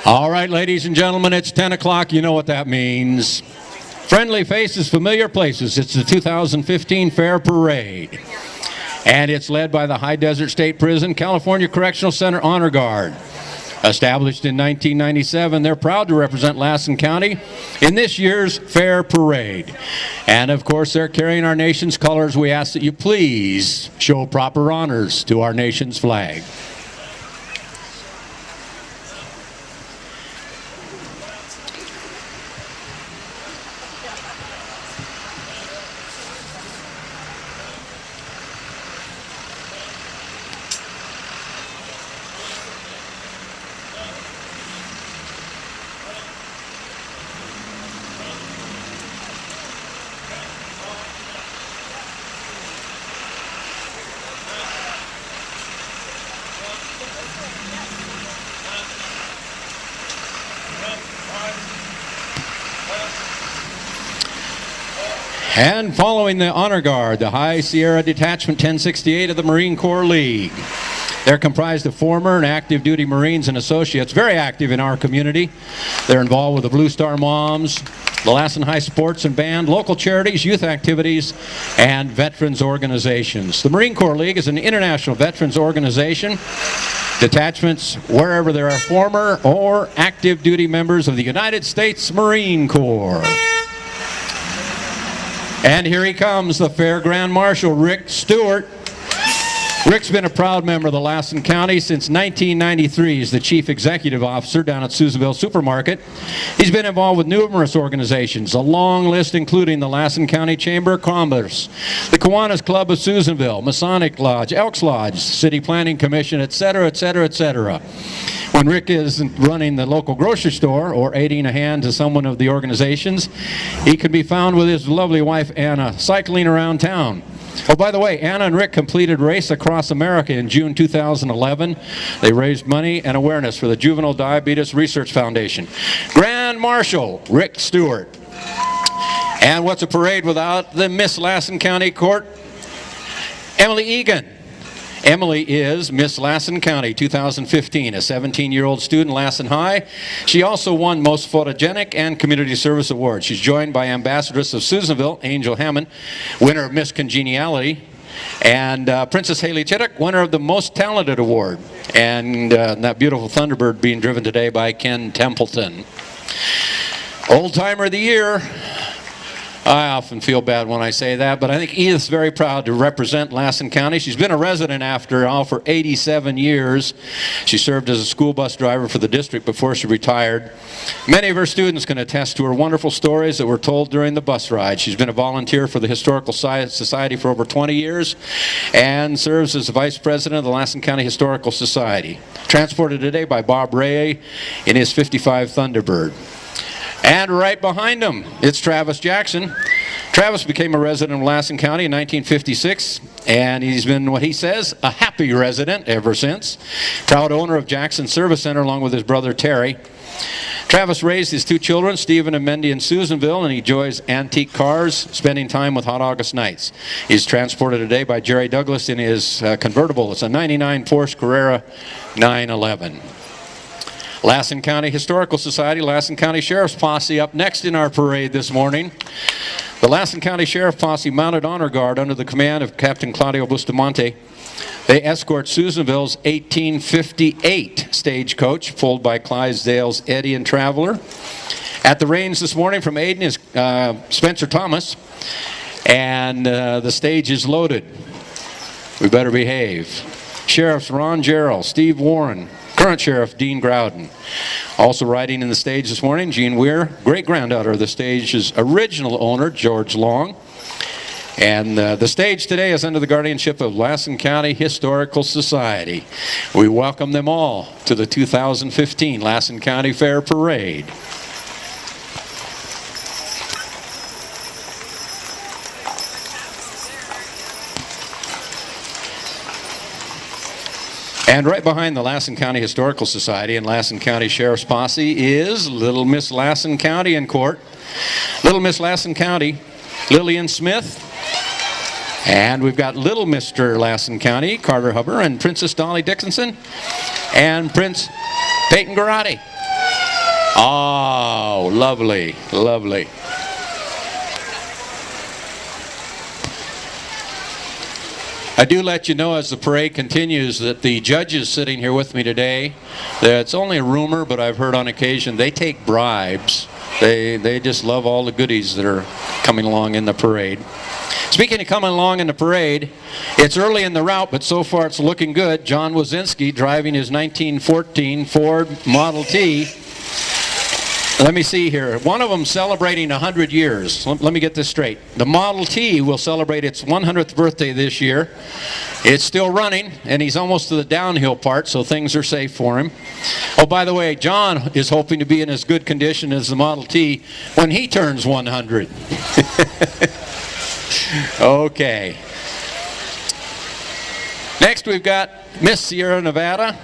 All right, ladies and gentlemen, it's 10 o'clock. You know what that means. Friendly faces, familiar places. It's the 2015 Fair Parade. And it's led by the High Desert State Prison, California Correctional Center Honor Guard. Established in 1997, they're proud to represent Lassen County in this year's Fair Parade. And of course, they're carrying our nation's colors. We ask that you please show proper honors to our nation's flag. And following the Honor Guard, the High Sierra Detachment 1068 of the Marine Corps League. They're comprised of former and active duty Marines and associates, very active in our community. They're involved with the Blue Star Moms, the Lassen High Sports and Band, local charities, youth activities, and veterans organizations. The Marine Corps League is an international veterans organization. Detachments wherever there are former or active duty members of the United States Marine Corps. And here he comes, the Fair Grand Marshal, Rick Stewart. Rick's been a proud member of the Lassen County since 1993. He's the Chief Executive Officer down at Susanville Supermarket. He's been involved with numerous organizations, a long list including the Lassen County Chamber of Commerce, the Kiwanis Club of Susanville, Masonic Lodge, Elks Lodge, City Planning Commission, etc., etc., etc. When Rick isn't running the local grocery store or aiding a hand to someone of the organizations, he can be found with his lovely wife, Anna, cycling around town. Oh, by the way, Anna and Rick completed Race Across America in June 2011. They raised money and awareness for the Juvenile Diabetes Research Foundation. Grand Marshal Rick Stewart. And what's a parade without the Miss Lassen County Court? Emily Egan. Emily is Miss Lassen County 2015, a 17-year-old student, Lassen High. She also won Most Photogenic and Community Service Awards. She's joined by Ambassadress of Susanville, Angel Hammond, winner of Miss Congeniality, and Princess Haley Chittick, winner of the Most Talented Award, and that beautiful Thunderbird being driven today by Ken Templeton. Old Timer of the Year. I often feel bad when I say that, but I think Edith's very proud to represent Lassen County. She's been a resident after all for 87 years. She served as a school bus driver for the district before she retired. Many of her students can attest to her wonderful stories that were told during the bus ride. She's been a volunteer for the Historical Society for over 20 years and serves as the Vice President of the Lassen County Historical Society. Transported today by Bob Ray in his 55 Thunderbird. And right behind him, it's Travis Jackson. Travis became a resident of Lassen County in 1956, and he's been, what he says, a happy resident ever since. Proud owner of Jackson Service Center along with his brother Terry. Travis raised his two children, Stephen and Mendy, in Susanville, and he enjoys antique cars, spending time with Hot August nights. He's transported today by Jerry Douglas in his convertible. It's a 99 Porsche Carrera 911. Lassen County Historical Society, Lassen County Sheriff's Posse up next in our parade this morning. The Lassen County Sheriff Posse mounted honor guard under the command of Captain Claudio Bustamante. They escort Susanville's 1858 stagecoach, pulled by Clydesdale's Eddie and Traveler. At the reins this morning from Aiden is Spencer Thomas, and the stage is loaded. We better behave. Sheriffs Ron Jarrell, Steve Warren, current Sheriff Dean Groudon. Also riding in the stage this morning, Jean Weir, great-granddaughter of the stage's original owner, George Long. And the stage today is under the guardianship of Lassen County Historical Society. We welcome them all to the 2015 Lassen County Fair Parade. And right behind the Lassen County Historical Society and Lassen County Sheriff's Posse is Little Miss Lassen County in court. Little Miss Lassen County, Lillian Smith, And we've got little Mr. Lassen County, Carter Huber, and Princess Dolly Dickinson, and Prince Peyton Garotti. Oh, lovely, lovely. I do let you know as the parade continues that the judges sitting here with me today, it's only a rumor, but I've heard on occasion, they take bribes. They just love all the goodies that are coming along in the parade. Speaking of coming along in the parade, it's early in the route, but so far it's looking good. John Wazinski driving his 1914 Ford Model T. Let me see here. One of them celebrating 100 years. Let me get this straight. The Model T will celebrate its 100th birthday this year. It's still running, and he's almost to the downhill part, so things are safe for him. Oh, by the way, John is hoping to be in as good condition as the Model T when he turns 100. Okay. Next, we've got Miss Sierra Nevada.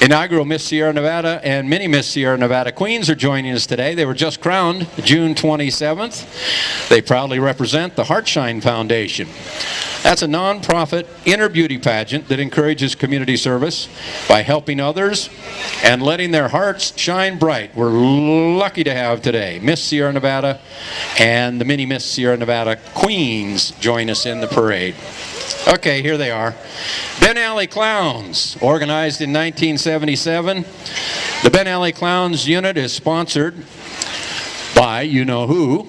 Inaugural Miss Sierra Nevada and mini Miss Sierra Nevada Queens are joining us today. They were just crowned June 27th. They proudly represent the Heartshine Foundation. That's a nonprofit inner beauty pageant that encourages community service by helping others and letting their hearts shine bright. We're lucky to have today Miss Sierra Nevada and the mini Miss Sierra Nevada Queens join us in the parade. Okay, here they are. Ben Alley Clowns, organized in 1977. The Ben Alley Clowns unit is sponsored by you-know-who,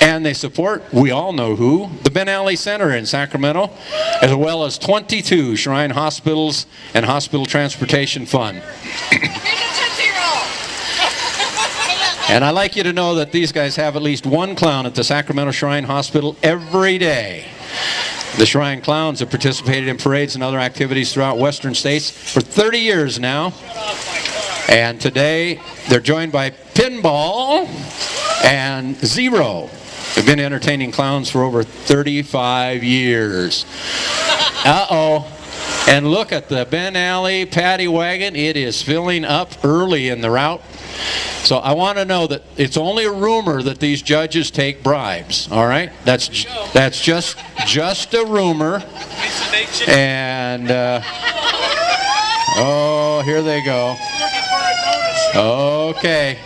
and they support we all know who, the Ben Alley Center in Sacramento, as well as 22 Shrine Hospitals and Hospital Transportation Fund. And I'd like you to know that these guys have at least one clown at the Sacramento Shrine Hospital every day. The Shrine Clowns have participated in parades and other activities throughout western states for 30 years now. And today they're joined by Pinball and Zero. They've been entertaining clowns for over 35 years. Uh-oh. And look at the Ben Alley paddy wagon. It is filling up early in the route. So I want to know that it's only a rumor that these judges take bribes, all right? That's just a rumor. And, oh, here they go. Okay.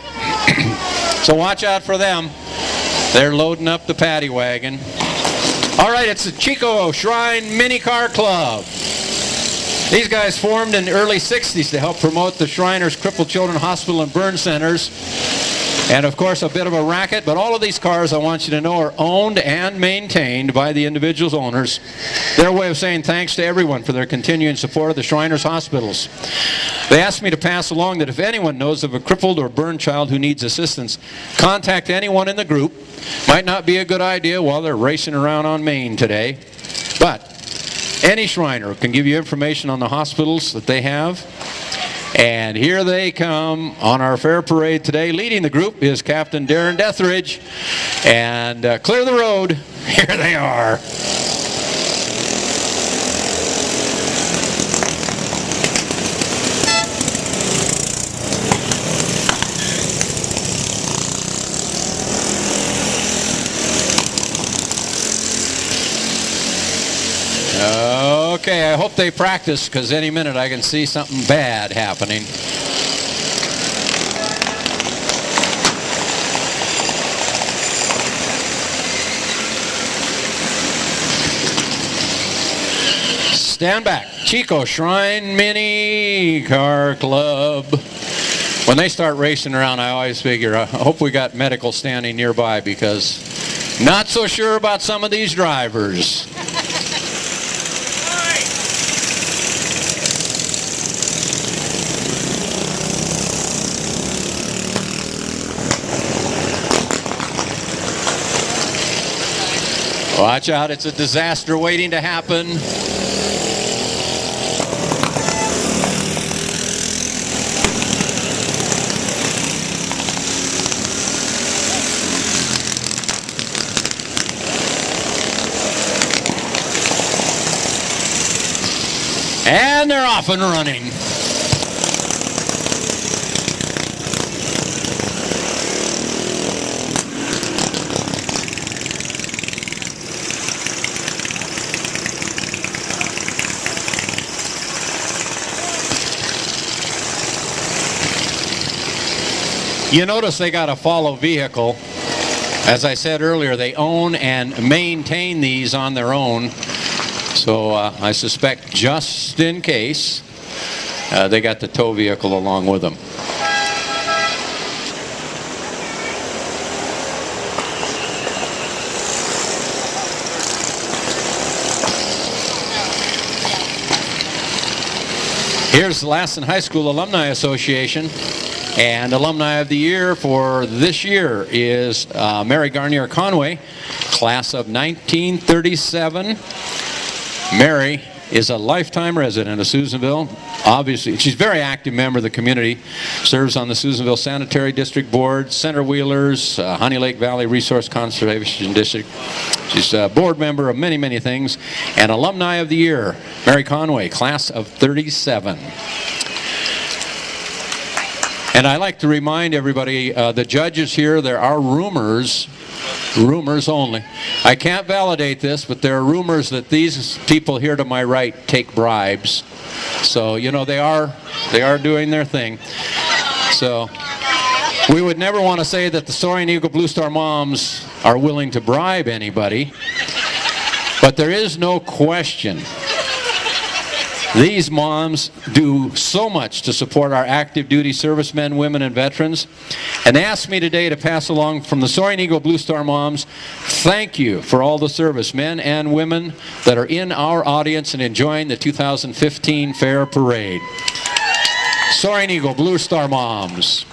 So watch out for them. They're loading up the paddy wagon. All right, it's the Chico Shrine Mini Car Club. These guys formed in the early 60s to help promote the Shriners Crippled Children Hospital and Burn Centers. And of course, a bit of a racket, but all of these cars, I want you to know, are owned and maintained by the individual's owners. Their way of saying thanks to everyone for their continuing support of the Shriners Hospitals. They asked me to pass along that if anyone knows of a crippled or burned child who needs assistance, contact anyone in the group. Might not be a good idea while they're racing around on Main today, but any Shriner can give you information on the hospitals that they have. And here they come on our fair parade today. Leading the group is Captain Darren Deathridge. And clear the road. Here they are. Okay, I hope they practice, because any minute I can see something bad happening. Stand back. Chico Shrine Mini Car Club. When they start racing around, I always figure, I hope we got medical standing nearby, because not so sure about some of these drivers. Watch out, it's a disaster waiting to happen. And they're off and running. You notice they got a follow vehicle. As I said earlier, they own and maintain these on their own. So I suspect just in case, they got the tow vehicle along with them. Here's the Lassen High School Alumni Association, and Alumni of the Year for this year is Mary Garnier Conway, class of 1937. Mary is a lifetime resident of Susanville. Obviously, she's a very active member of the community, serves on the Susanville Sanitary District Board, Center Wheelers, Honey Lake Valley Resource Conservation District. She's a board member of many, many things. And Alumni of the Year, Mary Conway, class of 37. And I like to remind everybody, the judges here, there are rumors only. I can't validate this, but there are rumors that these people here to my right take bribes. So, you know, they are doing their thing. So, we would never want to say that the Soaring Eagle Blue Star moms are willing to bribe anybody, but there is no question. These moms do so much to support our active duty servicemen, women, and veterans. And they asked me today to pass along from the Soaring Eagle Blue Star moms, thank you for all the servicemen and women that are in our audience and enjoying the 2015 Fair Parade. Soaring Eagle Blue Star moms.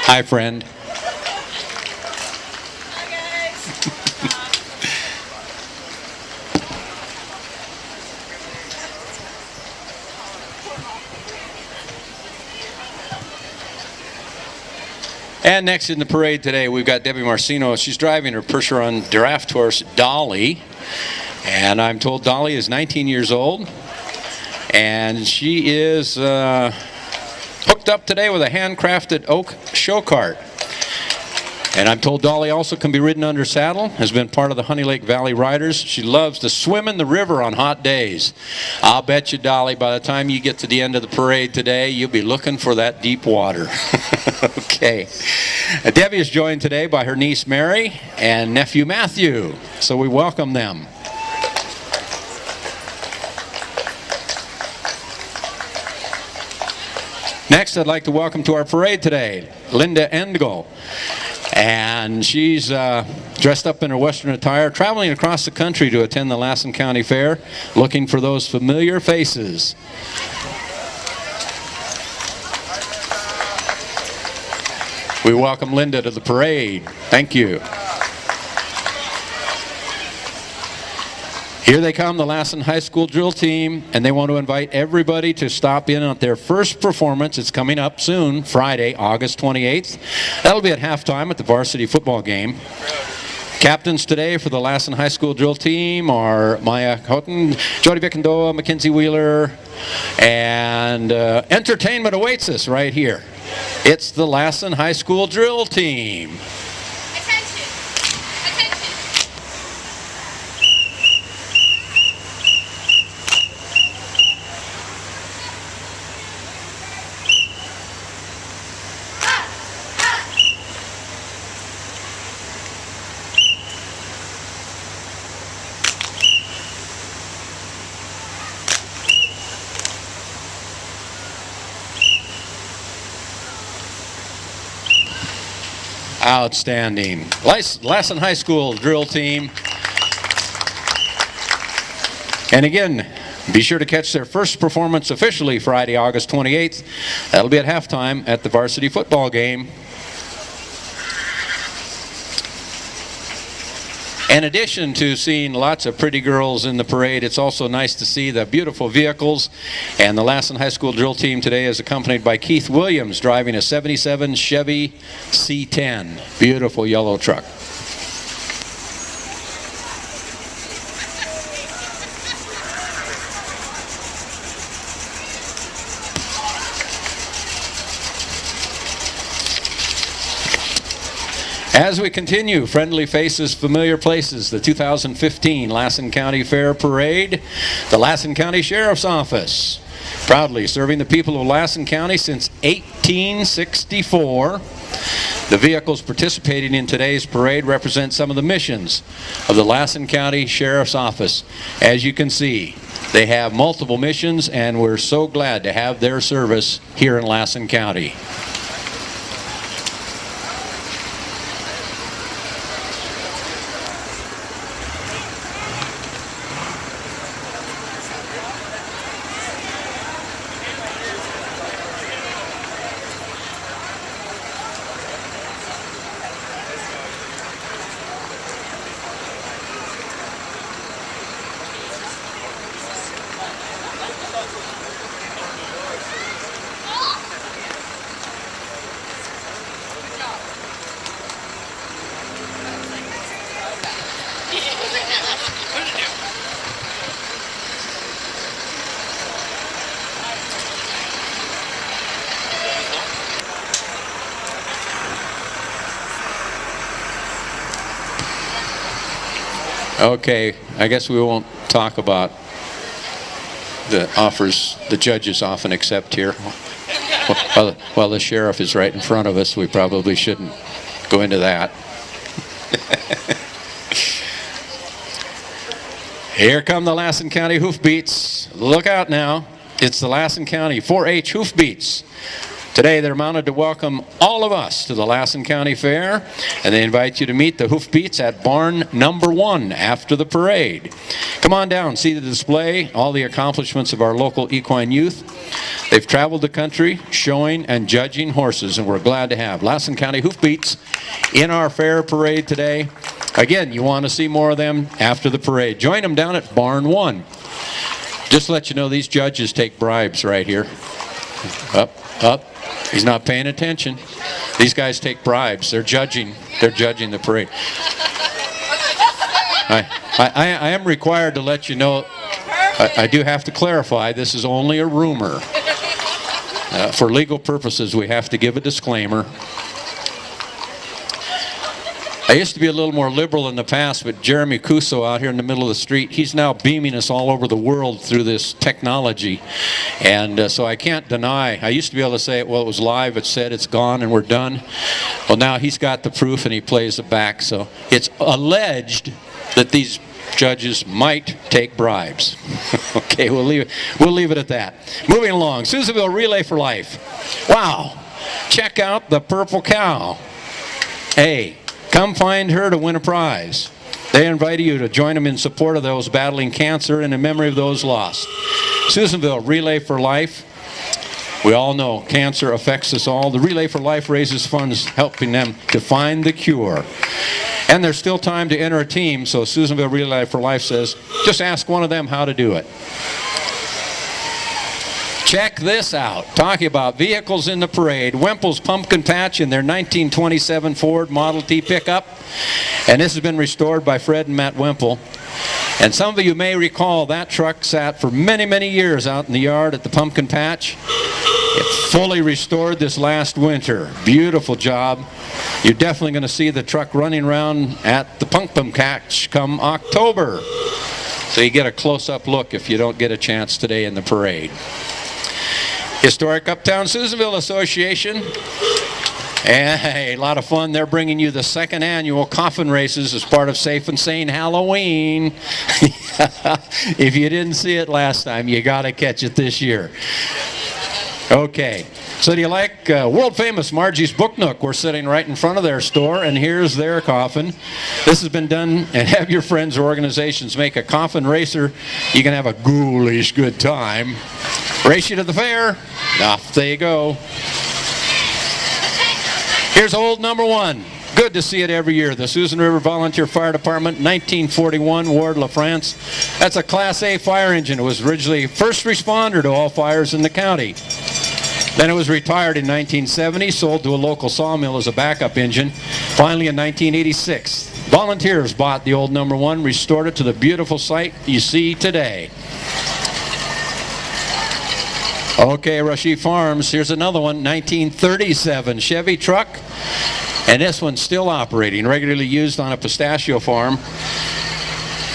Hi, friend. Hi, guys. And next in the parade today, we've got Debbie Marcino. She's driving her Percheron draft horse, Dolly. And I'm told Dolly is 19 years old. And she is hooked up today with a handcrafted oak show cart. And I'm told Dolly also can be ridden under saddle, has been part of the Honey Lake Valley Riders. She loves to swim in the river on hot days. I'll bet you, Dolly, by the time you get to the end of the parade today, you'll be looking for that deep water. Okay. Debbie is joined today by her niece Mary and nephew Matthew. So we welcome them. Next, I'd like to welcome to our parade today, Linda Endel. And she's dressed up in her Western attire, traveling across the country to attend the Lassen County Fair, looking for those familiar faces. We welcome Linda to the parade. Thank you. Here they come, the Lassen High School drill team, and they want to invite everybody to stop in at their first performance. It's coming up soon, Friday, August 28th. That'll be at halftime at the varsity football game. Captains today for the Lassen High School drill team are Maya Houghton, Jody Bickendoa, Mackenzie Wheeler, and entertainment awaits us right here. It's the Lassen High School drill team. Outstanding. Lassen High School drill team. And again, be sure to catch their first performance officially Friday, August 28th. That'll be at halftime at the varsity football game. In addition to seeing lots of pretty girls in the parade, it's also nice to see the beautiful vehicles. And the Lassen High School drill team today is accompanied by Keith Williams driving a 77 Chevy C10. Beautiful yellow truck. As we continue, Friendly Faces, Familiar Places, the 2015 Lassen County Fair Parade, the Lassen County Sheriff's Office, proudly serving the people of Lassen County since 1864. The vehicles participating in today's parade represent some of the missions of the Lassen County Sheriff's Office. As you can see, they have multiple missions, and we're so glad to have their service here in Lassen County. Okay, I guess we won't talk about the offers the judges often accept here. While the sheriff is right in front of us, we probably shouldn't go into that. Here come the Lassen County Hoofbeats. Look out now. It's the Lassen County 4-H Hoofbeats. Today they're mounted to welcome all of us to the Lassen County Fair, and they invite you to meet the Hoofbeats at barn number 1 after the parade. Come on down, see the display, all the accomplishments of our local equine youth. They've traveled the country showing and judging horses, and we're glad to have Lassen County Hoofbeats in our fair parade today. Again, you want to see more of them after the parade. Join them down at barn 1. Just to let you know, these judges take bribes right here. Up. He's not paying attention. These guys take bribes. They're judging the parade. I am required to let you know, I do have to clarify, this is only a rumor. For legal purposes, we have to give a disclaimer. I used to be a little more liberal in the past, but Jeremy Cuso out here in the middle of the street, he's now beaming us all over the world through this technology. And so I can't deny. I used to be able to say, well, it was live, it said it's gone and we're done. Well, now he's got the proof and he plays it back. So it's alleged that these judges might take bribes. Okay, we'll leave it at that. Moving along, Susanville Relay for Life. Wow, check out the purple cow. Hey. Come find her to win a prize. They invite you to join them in support of those battling cancer and in memory of those lost. Susanville Relay for Life. We all know cancer affects us all. The Relay for Life raises funds helping them to find the cure. And there's still time to enter a team, so Susanville Relay for Life says, just ask one of them how to do it. Check this out. Talking about vehicles in the parade. Wemple's Pumpkin Patch in their 1927 Ford Model T pickup. And this has been restored by Fred and Matt Wemple. And some of you may recall that truck sat for many, many years out in the yard at the Pumpkin Patch. It fully restored this last winter. Beautiful job. You're definitely going to see the truck running around at the Pumpkin Patch come October. So you get a close-up look if you don't get a chance today in the parade. Historic Uptown Susanville Association. And hey, a lot of fun. They're bringing you the 2nd annual coffin races as part of Safe and Sane Halloween. If you didn't see it last time, you got to catch it this year. Okay. So do you like world famous Margie's Book Nook? We're sitting right in front of their store, and here's their coffin. This has been done, and have your friends or organizations make a coffin racer. You can have a ghoulish good time. Race you to the fair. Off they go. Here's old number 1. Good to see it every year. The Susan River Volunteer Fire Department, 1941, Ward La France. That's a Class A fire engine. It was originally first responder to all fires in the county. Then it was retired in 1970, sold to a local sawmill as a backup engine. Finally in 1986, volunteers bought the old number 1, restored it to the beautiful site you see today. Okay, Rushy Farms, here's another one, 1937 Chevy truck. And this one's still operating, regularly used on a pistachio farm.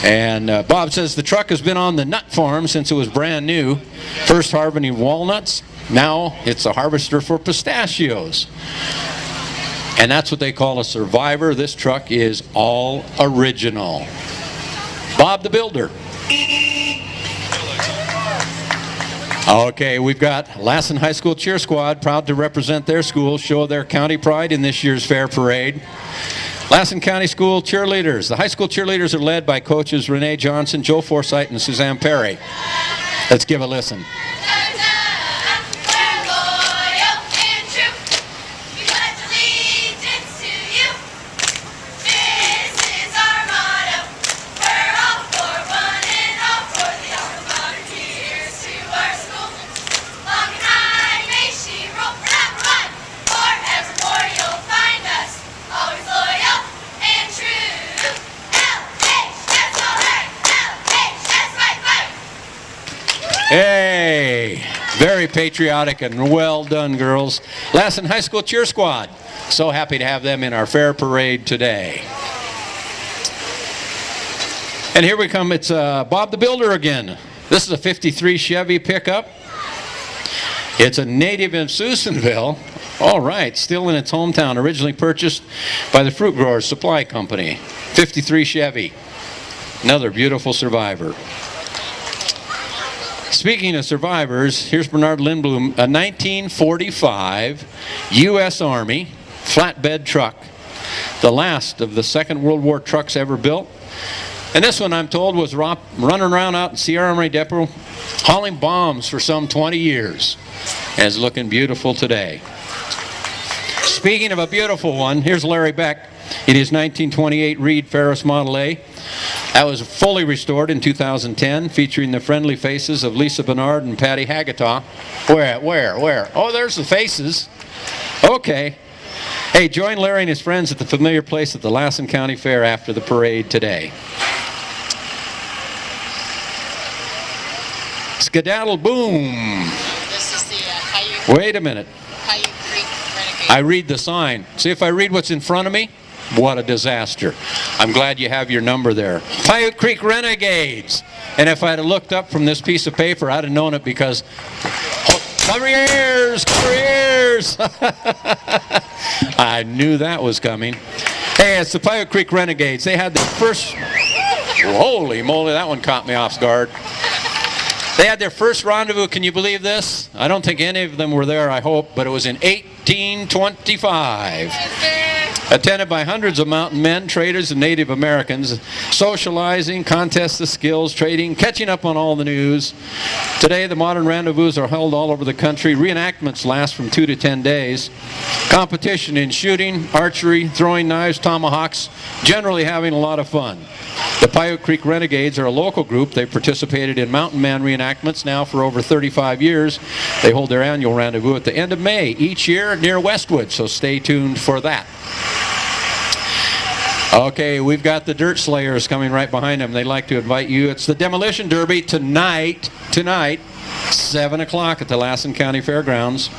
And Bob says the truck has been on the nut farm since it was brand new. First harvesting walnuts, now it's a harvester for pistachios. And that's what they call a Survivor. This truck is all original. Bob the Builder. Okay, we've got Lassen High School Cheer Squad, proud to represent their school, show their county pride in this year's fair parade. Lassen County School cheerleaders. The high school cheerleaders are led by coaches Renee Johnson, Joe Forsythe, and Suzanne Perry. Let's give a listen. Hey, very patriotic and well done, girls. Lassen High School Cheer Squad. So happy to have them in our fair parade today. And here we come. It's Bob the Builder again. This is a 53 Chevy pickup. It's a native in Susanville. All right, still in its hometown. Originally purchased by the Fruit Growers Supply Company. 53 Chevy. Another beautiful Survivor. Speaking of survivors, here's Bernard Lindblom, a 1945 U.S. Army flatbed truck, the last of the Second World War trucks ever built. And this one, I'm told, was running around out in Sierra Armory Depot hauling bombs for some 20 years. And it's looking beautiful today. Speaking of a beautiful one, here's Larry Beck in his 1928 Reed Ferris Model A. That was fully restored in 2010, featuring the friendly faces of Lisa Bernard and Patty Hagataw. Where? Oh, there's the faces. Okay. Hey, join Larry and his friends at the familiar place at the Lassen County Fair after the parade today. Skedaddle boom. This is the Wait a minute. Paiute Creek Renegade. I read the sign. See if I read what's in front of me? What a disaster. I'm glad you have your number there. Paiute Creek Renegades. And if I'd have looked up from this piece of paper, I'd have known it because, cover your ears, cover your ears. I knew that was coming. Hey, it's the Paiute Creek Renegades. They had their first, holy moly, that one caught me off guard. They had their first rendezvous, can you believe this? I don't think any of them were there, I hope, but it was in 1825. Attended by hundreds of mountain men, traders, and Native Americans, socializing, contests of skills, trading, catching up on all the news. Today, the modern rendezvous are held all over the country. Reenactments last from 2 to 10 days. Competition in shooting, archery, throwing knives, tomahawks, generally having a lot of fun. The Paiute Creek Renegades are a local group. They've participated in mountain man reenactments now for over 35 years. They hold their annual rendezvous at the end of May each year near Westwood, so stay tuned for that. Okay, we've got the Dirt Slayers coming right behind them. They'd like to invite you. It's the Demolition Derby tonight, 7 o'clock at the Lassen County Fairgrounds.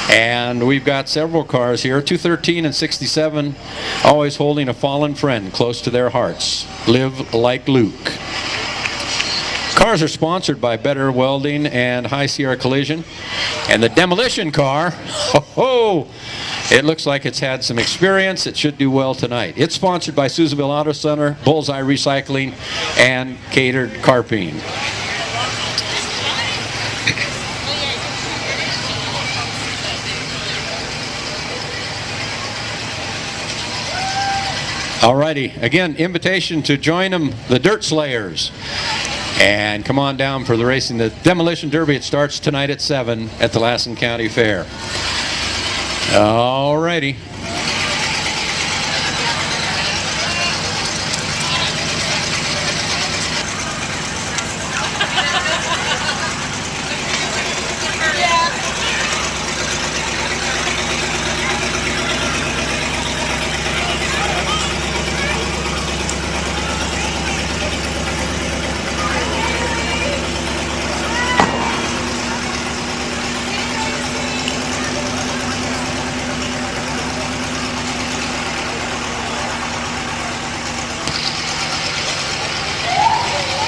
And we've got several cars here, 213 and 67, always holding a fallen friend close to their hearts. Live like Luke. Cars are sponsored by Better Welding and High Sierra Collision. And the demolition car, it looks like it's had some experience. It should do well tonight. It's sponsored by Susanville Auto Center, Bullseye Recycling, and Catered Carping. Alrighty, again, invitation to join them, the Dirt Slayers. And come on down for the racing. The Demolition Derby, it starts tonight at 7 at the Lassen County Fair. Alrighty.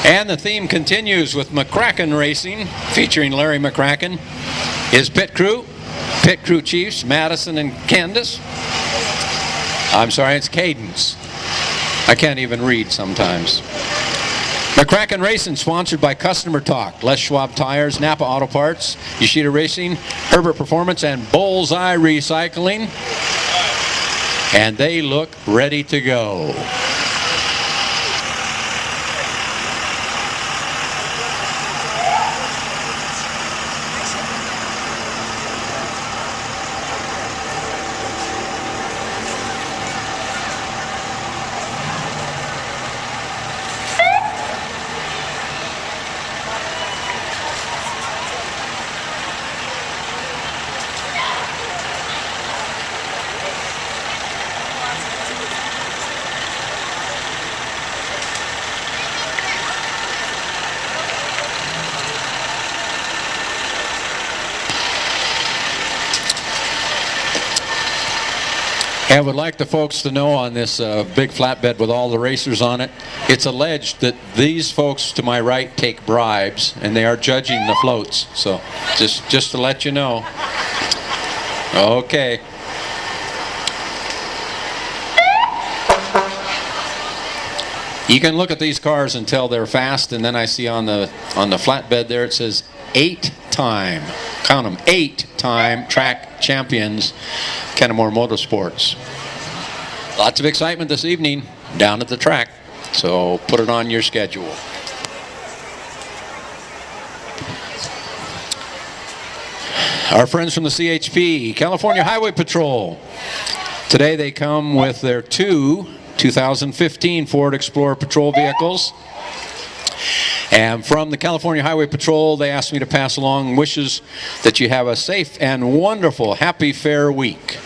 And the theme continues with McCracken Racing, featuring Larry McCracken, his pit crew chiefs, Madison and Candace. I'm sorry, it's Cadence. I can't even read sometimes. McCracken Racing, sponsored by Customer Talk, Les Schwab Tires, Napa Auto Parts, Yoshida Racing, Herbert Performance, and Bullseye Recycling. And they look ready to go. I would like the folks to know on this big flatbed with all the racers on it, it's alleged that these folks to my right take bribes and they are judging the floats. So just to let you know. Okay. You can look at these cars and tell they're fast, and then I see on the flatbed there it says 8-time, count them, 8-time track champions, Kenmore Motorsports. Lots of excitement this evening down at the track, so put it on your schedule. Our friends from the CHP, California Highway Patrol. Today they come with their two 2015 Ford Explorer patrol vehicles. And from the California Highway Patrol, they asked me to pass along wishes that you have a safe and wonderful, happy fair week.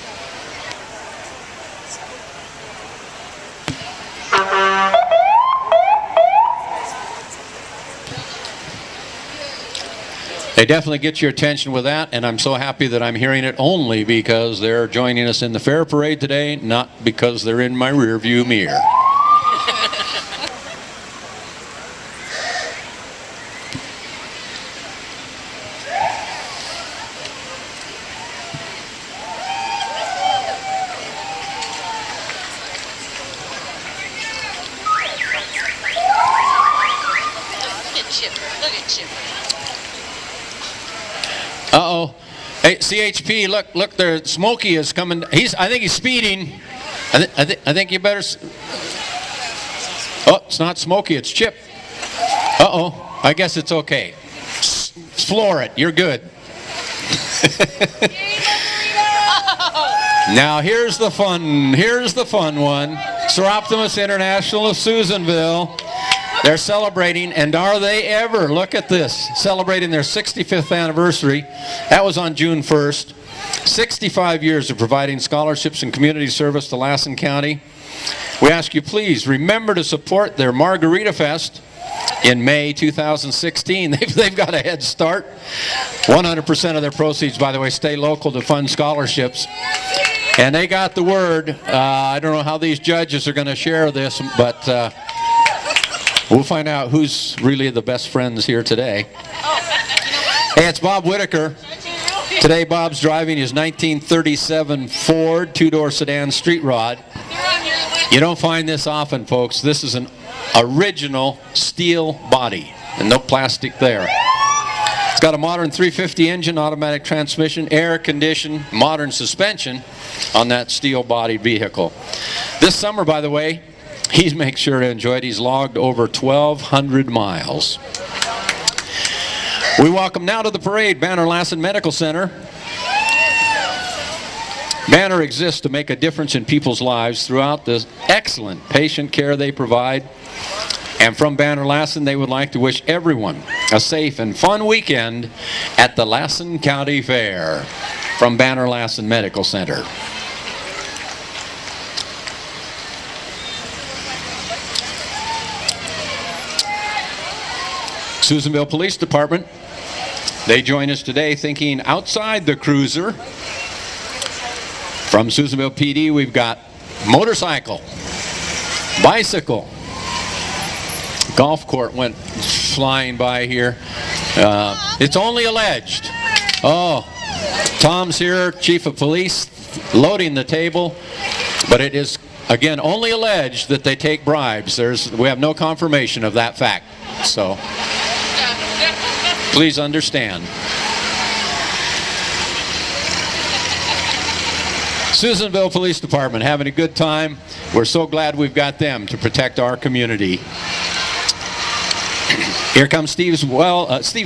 They definitely get your attention with that, and I'm so happy that I'm hearing it only because they're joining us in the fair parade today, not because they're in my rear view mirror. Uh-oh. Hey, CHP, look there. Smokey is coming. I think he's speeding. I think you better. Oh, it's not Smokey, it's Chip. Uh-oh. I guess it's okay. Floor it. You're good. Now here's the fun. Here's the fun one. Sir Optimus International of Susanville. They're celebrating, and are they ever? Look at this. Celebrating their 65th anniversary. That was on June 1st. 65 years of providing scholarships and community service to Lassen County. We ask you, please, remember to support their Margarita Fest in May 2016. They've got a head start. 100% of their proceeds, by the way, stay local to fund scholarships. And they got the word. I don't know how these judges are going to share this, but we'll find out who's really the best friends here today. Hey, it's Bob Whitaker. Today, Bob's driving his 1937 Ford two-door sedan street rod. You don't find this often, folks. This is an original steel body and no plastic there. It's got a modern 350 engine, automatic transmission, air-conditioned, modern suspension on that steel-bodied vehicle. This summer, by the way, he makes sure to enjoy it. He's logged over 1,200 miles. We welcome now to the parade Banner Lassen Medical Center. Banner exists to make a difference in people's lives throughout the excellent patient care they provide. And from Banner Lassen, they would like to wish everyone a safe and fun weekend at the Lassen County Fair. From Banner Lassen Medical Center. Susanville Police Department, they join us today thinking outside the cruiser. From Susanville PD, we've got motorcycle, bicycle, golf cart went flying by here. It's only alleged. Oh, Tom's here, Chief of Police, loading the table, but it is, again, only alleged that they take bribes. We have no confirmation of that fact, so please understand. Susanville Police Department having a good time. We're so glad we've got them to protect our community. Here comes Steve's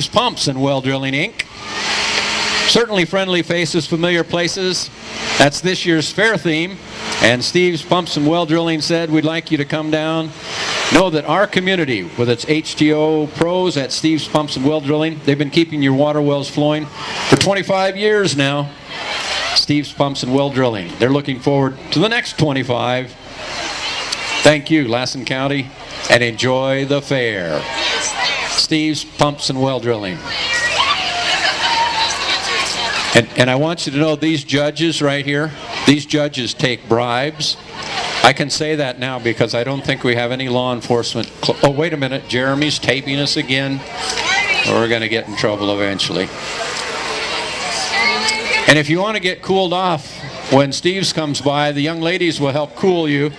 Pumps and Well Drilling Inc. Certainly friendly faces, familiar places. That's this year's fair theme. And Steve's Pumps and Well Drilling said, we'd like you to come down. Know that our community, with its HTO pros at Steve's Pumps and Well Drilling, they've been keeping your water wells flowing for 25 years now. Steve's Pumps and Well Drilling. They're looking forward to the next 25. Thank you, Lassen County, and enjoy the fair. Steve's Pumps and Well Drilling. And I want you to know these judges right here, these judges take bribes. I can say that now because I don't think we have any law enforcement. Oh, wait a minute, Jeremy's taping us again. We're going to get in trouble eventually. And if you want to get cooled off when Steve's comes by, the young ladies will help cool you.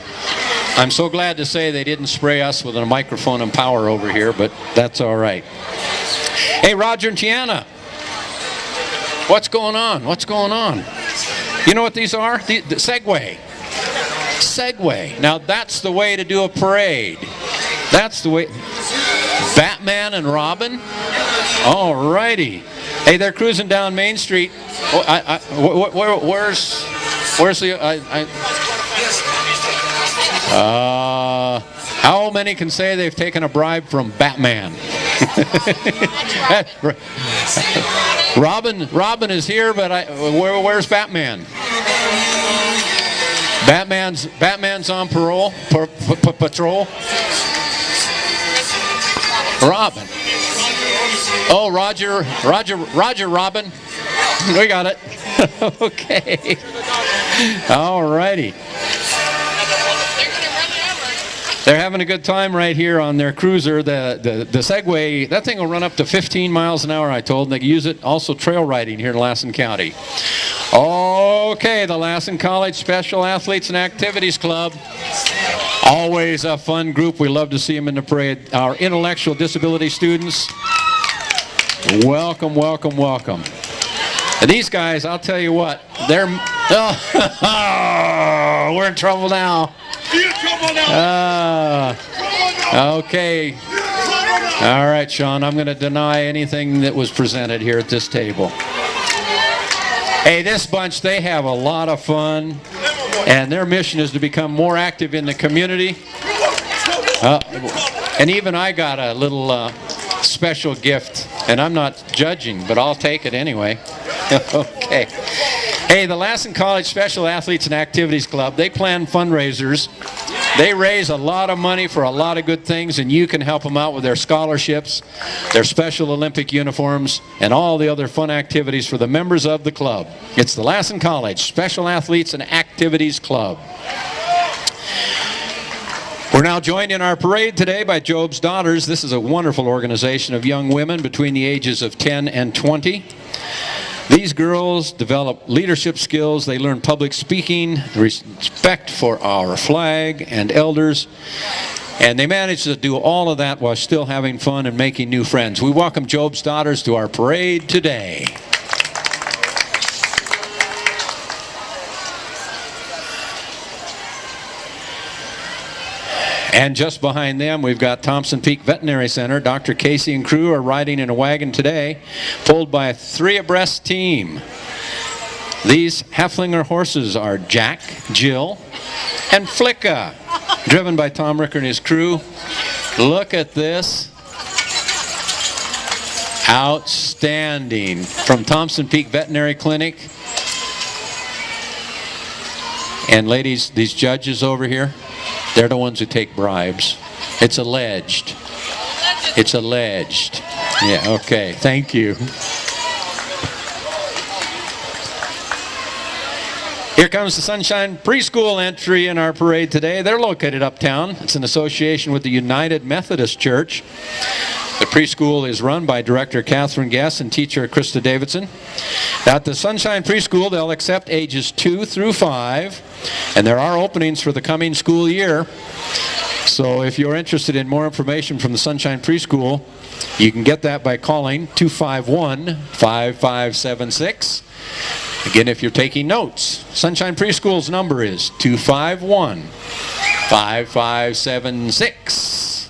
I'm so glad to say they didn't spray us with a microphone and power over here, but that's all right. Hey, Roger and Tiana, what's going on? What's going on? You know what these are? The Segway. Segway. Now that's the way to do a parade. That's the way. Batman and Robin? All righty. Hey, they're cruising down Main Street. Where's the... how many can say they've taken a bribe from Batman? Robin is here, but where's Batman? Batman's on parole, patrol. Robin. Oh, Roger, Robin. We got it. Okay. All righty. They're having a good time right here on their cruiser. The Segway, that thing will run up to 15 miles an hour, I told them. They can use it also trail riding here in Lassen County. Okay, the Lassen College Special Athletes and Activities Club. Always a fun group. We love to see them in the parade. Our intellectual disability students. Welcome, welcome, welcome. And these guys, I'll tell you what, they're... Oh, we're in trouble now. Okay. All right, Sean, I'm going to deny anything that was presented here at this table. Hey, this bunch, they have a lot of fun, and their mission is to become more active in the community. And even I got a little special gift, and I'm not judging, but I'll take it anyway. Okay. Hey, the Lassen College Special Athletes and Activities Club, they plan fundraisers. They raise a lot of money for a lot of good things, and you can help them out with their scholarships, their Special Olympic uniforms, and all the other fun activities for the members of the club. It's the Lassen College Special Athletes and Activities Club. We're now joined in our parade today by Job's Daughters. This is a wonderful organization of young women between the ages of 10 and 20. These girls develop leadership skills. They learn public speaking, respect for our flag and elders, and they manage to do all of that while still having fun and making new friends. We welcome Job's Daughters to our parade today. And just behind them, we've got Thompson Peak Veterinary Center. Dr. Casey and crew are riding in a wagon today, pulled by a 3-abreast team. These Haflinger horses are Jack, Jill, and Flicka, driven by Tom Ricker and his crew. Look at this. Outstanding. From Thompson Peak Veterinary Clinic. And ladies, these judges over here, they're the ones who take bribes. It's alleged. It's alleged. Yeah, okay. Thank you. Here comes the Sunshine Preschool entry in our parade today. They're located uptown. It's an association with the United Methodist Church. The preschool is run by Director Catherine Guess and teacher Krista Davidson. At the Sunshine Preschool, they'll accept ages 2 through 5, and there are openings for the coming school year. So if you're interested in more information from the Sunshine Preschool, you can get that by calling 251-5576. Again, if you're taking notes, Sunshine Preschool's number is 251-5576.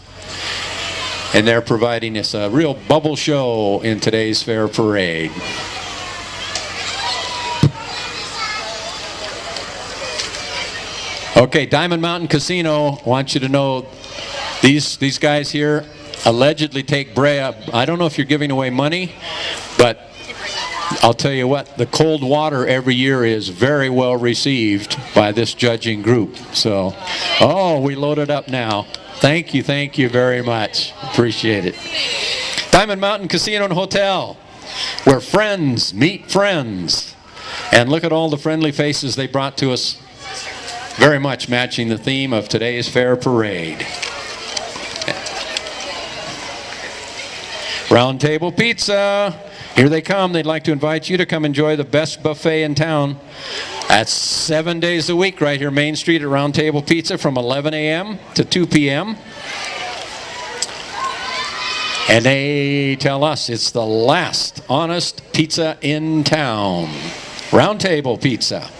And they're providing us a real bubble show in today's fair parade. Okay, Diamond Mountain Casino, I want you to know these guys here allegedly take I don't know if you're giving away money, but I'll tell you what, the cold water every year is very well received by this judging group. So, we loaded up now. Thank you very much. Appreciate it. Diamond Mountain Casino and Hotel, where friends meet friends. And look at all the friendly faces they brought to us, very much matching the theme of today's fair parade. Round Table Pizza. Here they come. They'd like to invite you to come enjoy the best buffet in town. That's 7 days a week right here, Main Street at Round Table Pizza from 11 a.m. to 2 p.m. And they tell us it's the last honest pizza in town. Round Table Pizza.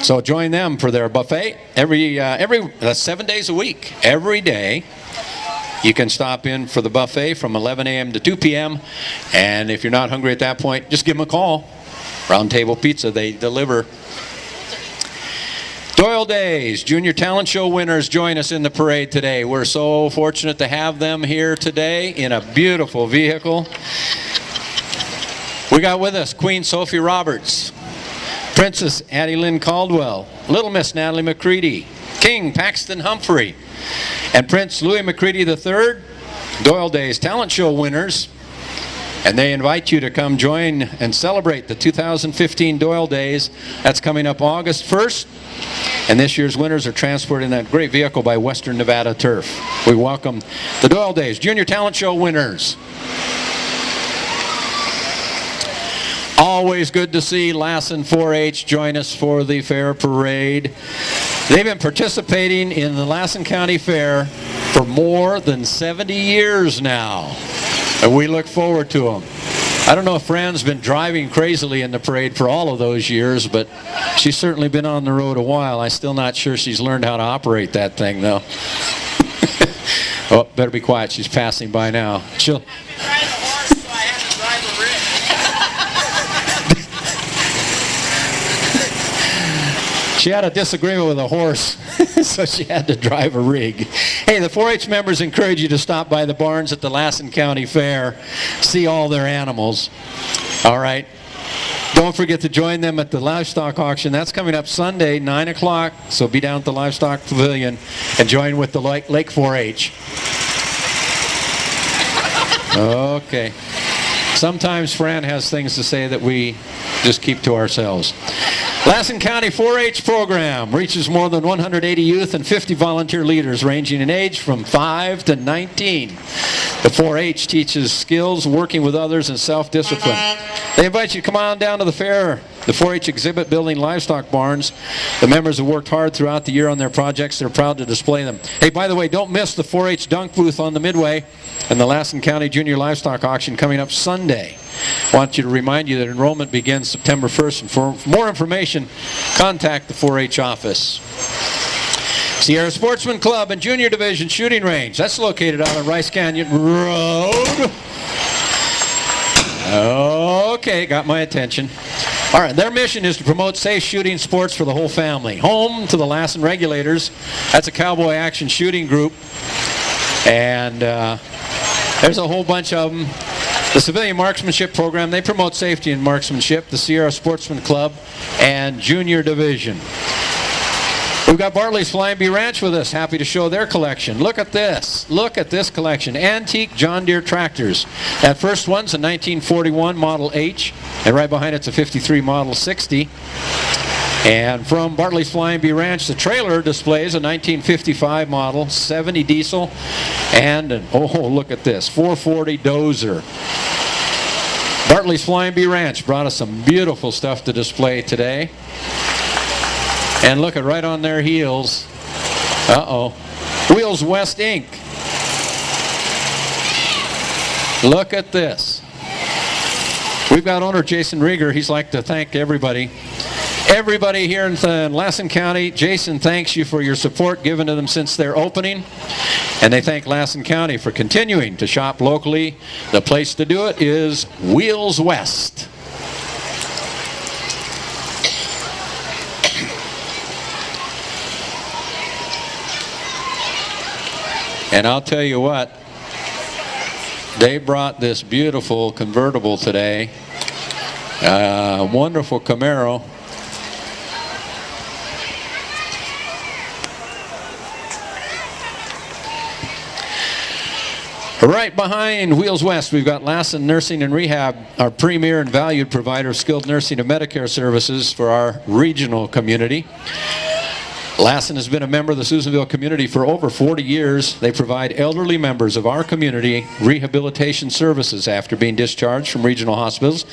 So join them for their buffet every 7 days a week, every day. You can stop in for the buffet from 11 a.m. to 2 p.m. And if you're not hungry at that point, just give them a call. Round Table Pizza, they deliver. Doyle Days, Junior Talent Show winners join us in the parade today. We're so fortunate to have them here today in a beautiful vehicle. We got with us Queen Sophie Roberts, Princess Addie Lynn Caldwell, Little Miss Natalie McCready, King Paxton Humphrey, and Prince Louis McCready III, Doyle Days Talent Show winners. And they invite you to come join and celebrate the 2015 Doyle Days. That's coming up August 1st. And this year's winners are transported in that great vehicle by Western Nevada Turf. We welcome the Doyle Days Junior Talent Show winners. Always good to see Lassen 4-H join us for the fair parade. They've been participating in the Lassen County Fair for more than 70 years now, and we look forward to them. I don't know if Fran's been driving crazily in the parade for all of those years, but she's certainly been on the road a while. I'm still not sure she's learned how to operate that thing, though. Oh, better be quiet. She's passing by now. She'll... She had a disagreement with a horse, so she had to drive a rig. Hey, the 4-H members encourage you to stop by the barns at the Lassen County Fair, see all their animals. All right. Don't forget to join them at the livestock auction. That's coming up Sunday, 9 o'clock. So be down at the Livestock Pavilion and join with the Lake 4-H. Okay. Sometimes Fran has things to say that we just keep to ourselves. Lassen County 4-H program reaches more than 180 youth and 50 volunteer leaders ranging in age from 5 to 19. The 4-H teaches skills working with others and self-discipline. They invite you to come on down to the fair, the 4-H exhibit building livestock barns. The members have worked hard throughout the year on their projects. They're proud to display them. Hey, by the way, don't miss the 4-H dunk booth on the Midway and the Lassen County Junior Livestock Auction coming up Sunday. I want you to remind you that enrollment begins September 1st, and for more information, contact the 4-H office. Sierra Sportsman Club and Junior Division Shooting Range. That's located out on Rice Canyon Road. Okay, got my attention. All right, their mission is to promote safe shooting sports for the whole family. Home to the Lassen Regulators. That's a cowboy action shooting group. And there's a whole bunch of them. The Civilian Marksmanship Program, they promote safety and marksmanship. The Sierra Sportsman Club and Junior Division. We've got Bartley's Flying Bee Ranch with us, happy to show their collection. Look at this. Look at this collection. Antique John Deere tractors. That first one's a 1941 Model H, and right behind it's a 53 Model 60. And from Bartley's Flying Bee Ranch, the trailer displays a 1955 Model 70 diesel and an, oh, look at this, 440 dozer. Bartley's Flying Bee Ranch brought us some beautiful stuff to display today. And look at right on their heels. Uh-oh. Wheels West Inc. Look at this. We've got owner Jason Rieger. He's like to thank everybody. Everybody here in Lassen County, Jason thanks you for your support given to them since their opening. And they thank Lassen County for continuing to shop locally. The place to do it is Wheels West. And I'll tell you what, they brought this beautiful convertible today, wonderful Camaro. Right behind Wheels West, we've got Lassen Nursing and Rehab, our premier and valued provider of skilled nursing and Medicare services for our regional community. Lassen has been a member of the Susanville community for over 40 years. They provide elderly members of our community rehabilitation services after being discharged from regional hospitals.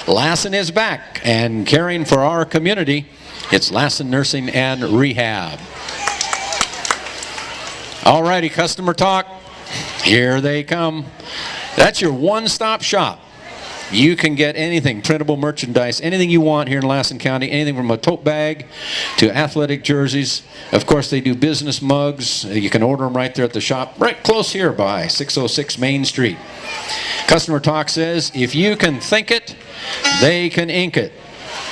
Lassen is back and caring for our community. It's Lassen Nursing and Rehab. All righty, customer talk. Here they come. That's your one-stop shop. You can get anything, printable merchandise, anything you want here in Lassen County, anything from a tote bag to athletic jerseys. Of course, they do business mugs. You can order them right there at the shop, right close here by 606 Main Street. Customer Talk says, if you can think it, they can ink it.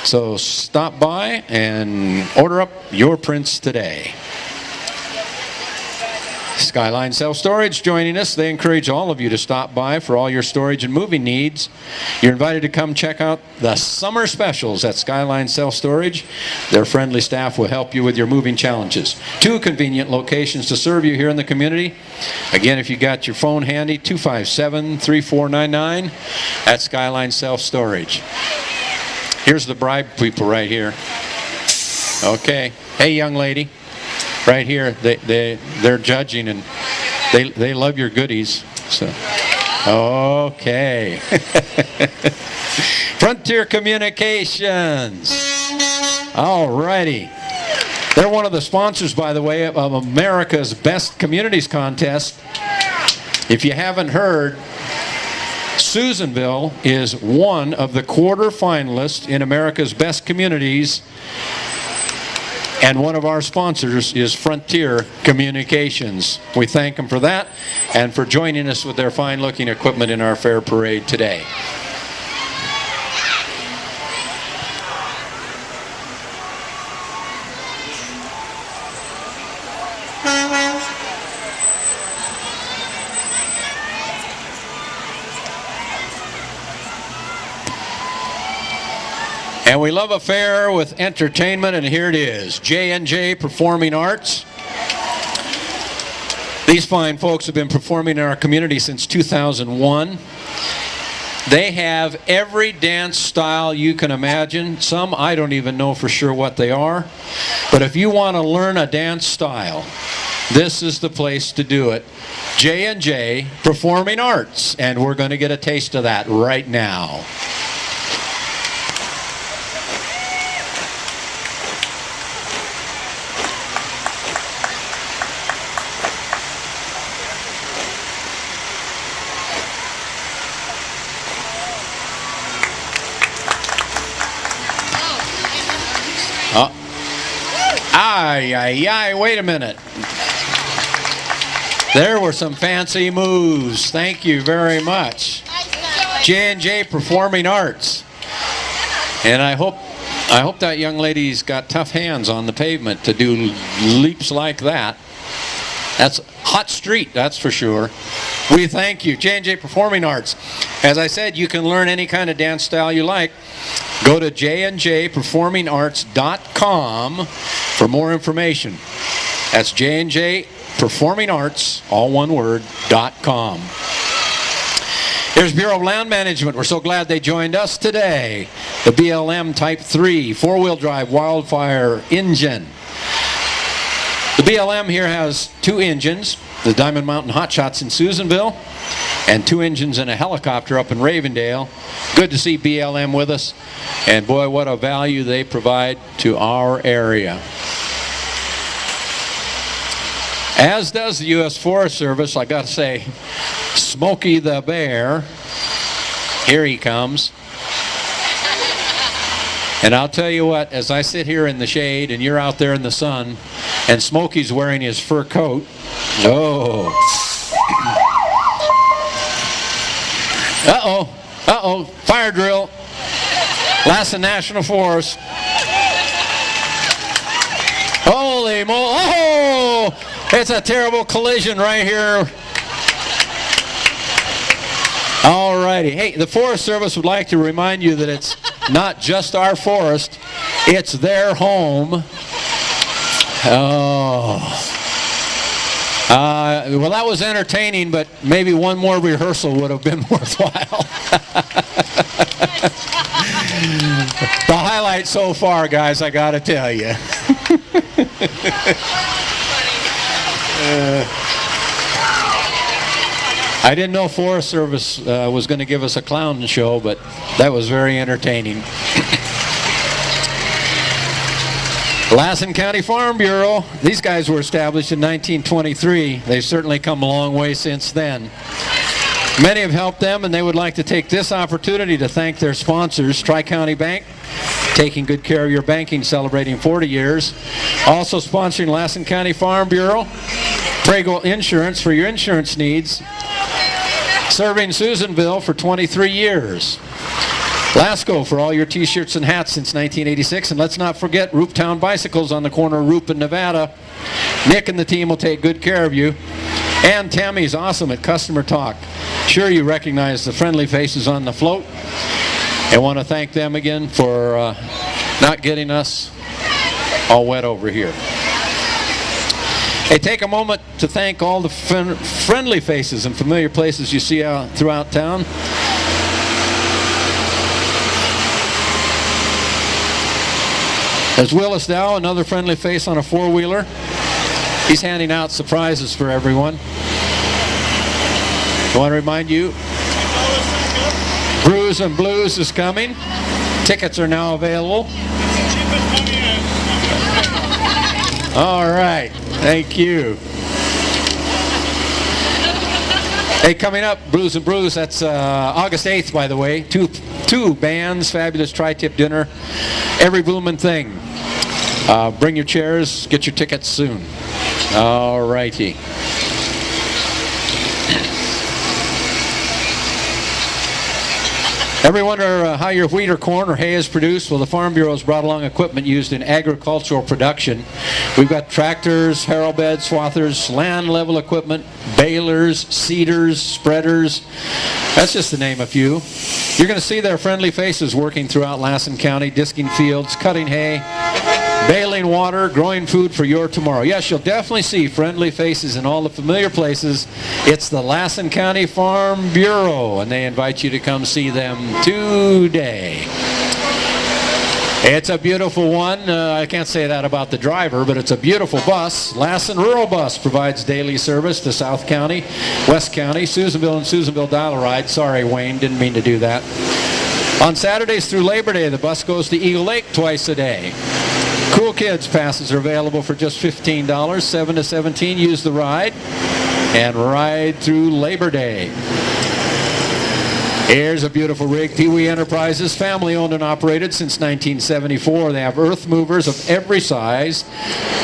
So stop by and order up your prints today. Skyline Self-Storage joining us. They encourage all of you to stop by for all your storage and moving needs. You're invited to come check out the summer specials at Skyline Self-Storage. Their friendly staff will help you with your moving challenges. 2 convenient locations to serve you here in the community. Again, if you got your phone handy, 257-3499 at Skyline Self-Storage. Here's the bribe people right here. Okay. Hey, young lady. Right here, they're judging and they love your goodies. So, okay. Frontier Communications. All righty. They're one of the sponsors, by the way, of America's Best Communities Contest. If you haven't heard, Susanville is one of the quarterfinalists in America's Best Communities. And one of our sponsors is Frontier Communications. We thank them for that and for joining us with their fine-looking equipment in our fair parade today. And we love a fair with entertainment, and here it is, J&J Performing Arts. These fine folks have been performing in our community since 2001. They have every dance style you can imagine. Some I don't even know for sure what they are. But if you want to learn a dance style, this is the place to do it. J&J Performing Arts, and we're going to get a taste of that right now. Wait a minute. There were some fancy moves. Thank you very much. J&J Performing Arts. And I hope that young lady's got tough hands on the pavement to do leaps like that. That's hot street, that's for sure. We thank you. J&J Performing Arts. As I said, you can learn any kind of dance style you like. Go to jnjperformingarts.com for more information. That's J&J Performing Arts, all one word, .com. Here's Bureau of Land Management. We're so glad they joined us today. The BLM Type 3 4-wheel drive wildfire engine. The BLM here has 2 engines, the Diamond Mountain Hot Shots in Susanville, and 2 engines and a helicopter up in Ravendale. Good to see BLM with us, and boy, what a value they provide to our area. As does the U.S. Forest Service. I got to say, Smokey the Bear, here he comes. And I'll tell you what, as I sit here in the shade and you're out there in the sun, and Smokey's wearing his fur coat, oh. Uh-oh, fire drill. Lassen National Forest. Holy moly, oh! It's a terrible collision right here. All righty. Hey, the Forest Service would like to remind you that it's not just our forest, it's their home. Oh. Well, that was entertaining, but maybe one more rehearsal would have been worthwhile. The highlight so far, guys, I got to tell you. I didn't know Forest Service was going to give us a clown show, but that was very entertaining. Lassen County Farm Bureau. These guys were established in 1923. They've certainly come a long way since then. Many have helped them, and they would like to take this opportunity to thank their sponsors, Tri-County Bank, taking good care of your banking, celebrating 40 years. Also sponsoring Lassen County Farm Bureau, Prego Insurance for your insurance needs, serving Susanville for 23 years. Lasco for all your t-shirts and hats since 1986. And let's not forget Uptown Bicycles on the corner of Roop and Nevada. Nick and the team will take good care of you. And Tammy's awesome at customer talk. Sure, you recognize the friendly faces on the float. I want to thank them again for not getting us all wet over here. Hey, take a moment to thank all the friendly faces and familiar places you see out throughout town. There's Willis Dow, another friendly face on a four-wheeler. He's handing out surprises for everyone. I want to remind you, Brews and Blues is coming. Tickets are now available. All right, thank you. Hey, coming up, Brews and Brews, that's August 8th, by the way. Two bands, fabulous tri-tip dinner, every bloomin' thing. Bring your chairs, get your tickets soon. All righty. Ever wonder how your wheat or corn or hay is produced? Well, the Farm Bureau has brought along equipment used in agricultural production. We've got tractors, harrow beds, swathers, land level equipment, balers, seeders, spreaders. That's just to name a few. You're going to see their friendly faces working throughout Lassen County, disking fields, cutting hay, baling water, growing food for your tomorrow. Yes, you'll definitely see friendly faces in all the familiar places. It's the Lassen County Farm Bureau, and they invite you to come see them today. It's a beautiful one. I can't say that about the driver, but it's a beautiful bus. Lassen Rural Bus provides daily service to South County, West County, Susanville, and Susanville Dial-A-Ride. Sorry, Wayne, didn't mean to do that. On Saturdays through Labor Day, the bus goes to Eagle Lake twice a day. Cool Kids passes are available for just $15, 7 to 17. Use the ride and ride through Labor Day. Here's a beautiful rig. Pee Wee Enterprises, family owned and operated since 1974. They have earth movers of every size.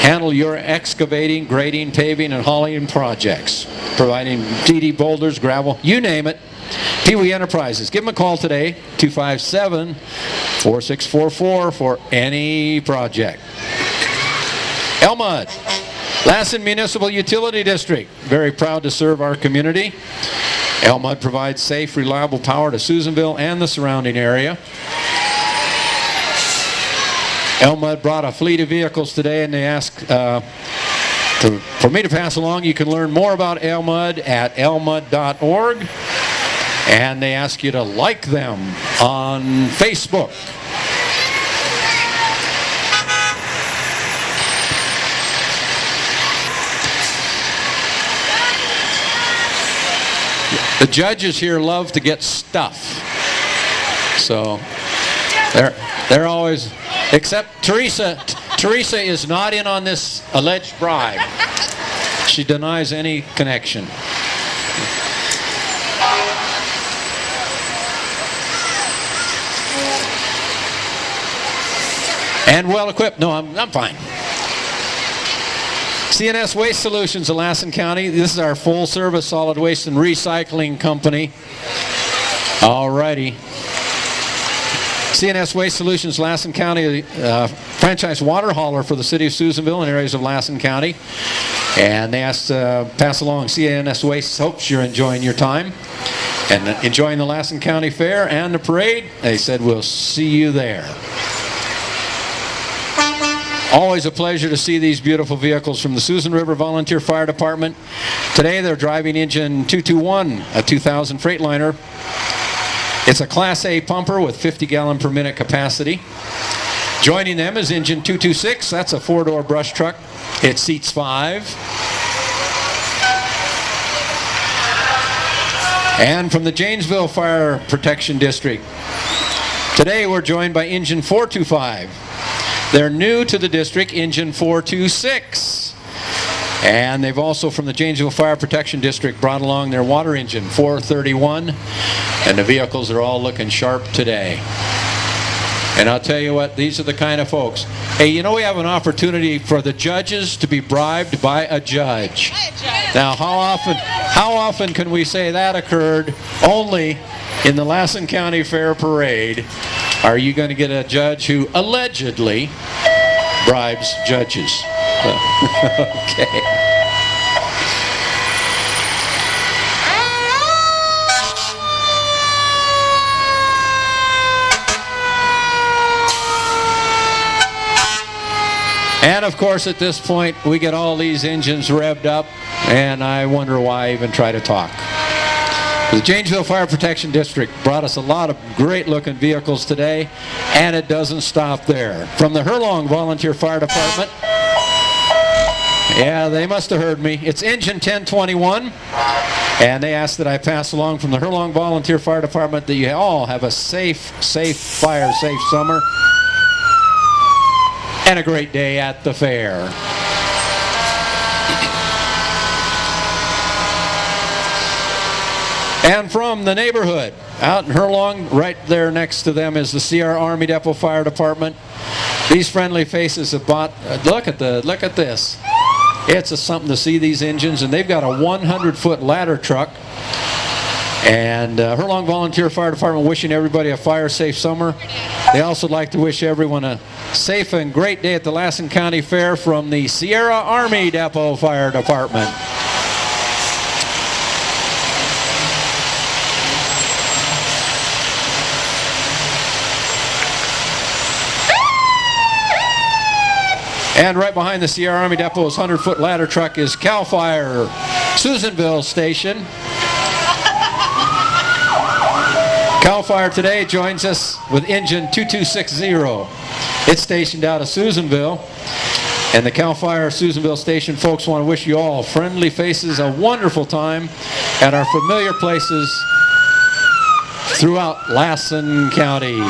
Handle your excavating, grading, paving, and hauling projects. Providing DD boulders, gravel, you name it. Pee Wee Enterprises. Give them a call today, 257-4644 for any project. Elmud. Lassen Municipal Utility District, very proud to serve our community. Elmud provides safe, reliable power to Susanville and the surrounding area. Elmud brought a fleet of vehicles today, and they asked for me to pass along. You can learn more about Elmud at elmud.org, and they ask you to like them on Facebook. The judges here love to get stuff, so they're always, except Teresa. Teresa is not in on this alleged bribe. She denies any connection. And well equipped. No, I'm fine. CNS Waste Solutions of Lassen County. This is our full service solid waste and recycling company. All righty. CNS Waste Solutions, Lassen County, franchise water hauler for the city of Susanville and areas of Lassen County. And they asked pass along CNS Waste. Hopes you're enjoying your time and enjoying the Lassen County Fair and the parade. They said we'll see you there. Always a pleasure to see these beautiful vehicles from the Susan River Volunteer Fire Department. Today they're driving engine 221, a 2000 Freightliner. It's a Class A pumper with 50 gallon per minute capacity. Joining them is engine 226. That's a 4-door brush truck. It seats 5. And from the Janesville Fire Protection District, today we're joined by engine 425. They're new to the district, engine 426. And they've also, from the Janesville Fire Protection District, brought along their water engine, 431. And the vehicles are all looking sharp today. And I'll tell you what, these are the kind of folks. Hey, you know we have an opportunity for the judges to be bribed by a judge. Now, how often can we say that occurred? Only in the Lassen County Fair Parade are you going to get a judge who allegedly bribes judges. Okay. And of course, at this point, we get all these engines revved up, and I wonder why I even try to talk. The Janesville Fire Protection District brought us a lot of great-looking vehicles today, and it doesn't stop there. From the Hurlong Volunteer Fire Department, yeah, they must have heard me. It's engine 1021, and they asked that I pass along from the Hurlong Volunteer Fire Department that you all have a safe fire, safe summer, and a great day at the fair. And from the neighborhood, out in Hurlong, right there next to them is the Sierra Army Depot Fire Department. These friendly faces have bought, look at this. It's something to see these engines, and they've got a 100-foot ladder truck. And Hurlong Volunteer Fire Department wishing everybody a fire-safe summer. They also like to wish everyone a safe and great day at the Lassen County Fair from the Sierra Army Depot Fire Department. And right behind the Sierra Army Depot's 100-foot ladder truck is CAL FIRE Susanville Station. CAL FIRE today joins us with engine 2260. It's stationed out of Susanville. And the CAL FIRE Susanville Station folks want to wish you all friendly faces, a wonderful time at our familiar places throughout Lassen County.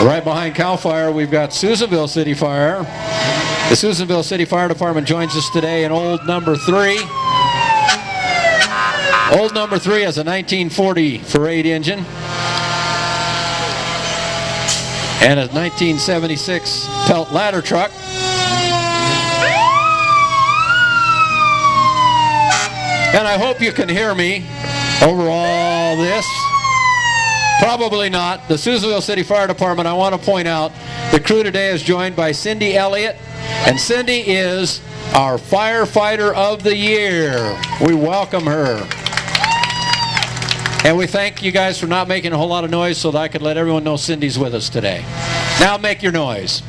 Right behind CAL FIRE, we've got Susanville City Fire. The Susanville City Fire Department joins us today in old number 3. Old number 3 has a 1940 Parade engine and a 1976 Pelt ladder truck. And I hope you can hear me over all this. Probably not. The Susanville City Fire Department, I want to point out, the crew today is joined by Cindy Elliott, and Cindy is our Firefighter of the Year. We welcome her. And we thank you guys for not making a whole lot of noise so that I could let everyone know Cindy's with us today. Now make your noise.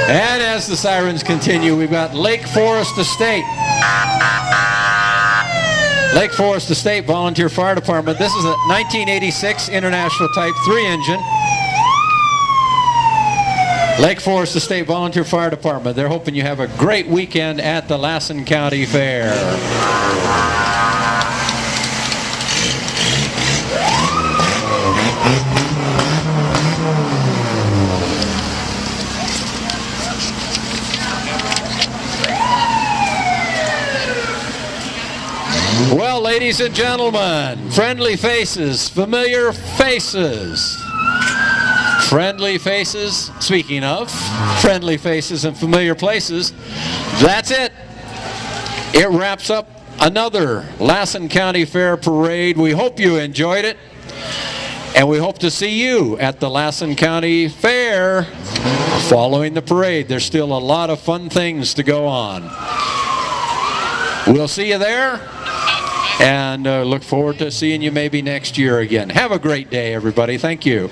And as the sirens continue, we've got Lake Forest Estate. Lake Forest Estate Volunteer Fire Department. This is a 1986 International Type 3 engine. Lake Forest Estate Volunteer Fire Department. They're hoping you have a great weekend at the Lassen County Fair. Well, ladies and gentlemen, friendly faces, familiar faces. Friendly faces, speaking of friendly faces and familiar places, that's it. It wraps up another Lassen County Fair Parade. We hope you enjoyed it, and we hope to see you at the Lassen County Fair following the parade. There's still a lot of fun things to go on. We'll see you there, and look forward to seeing you maybe next year again. Have a great day, everybody. Thank you.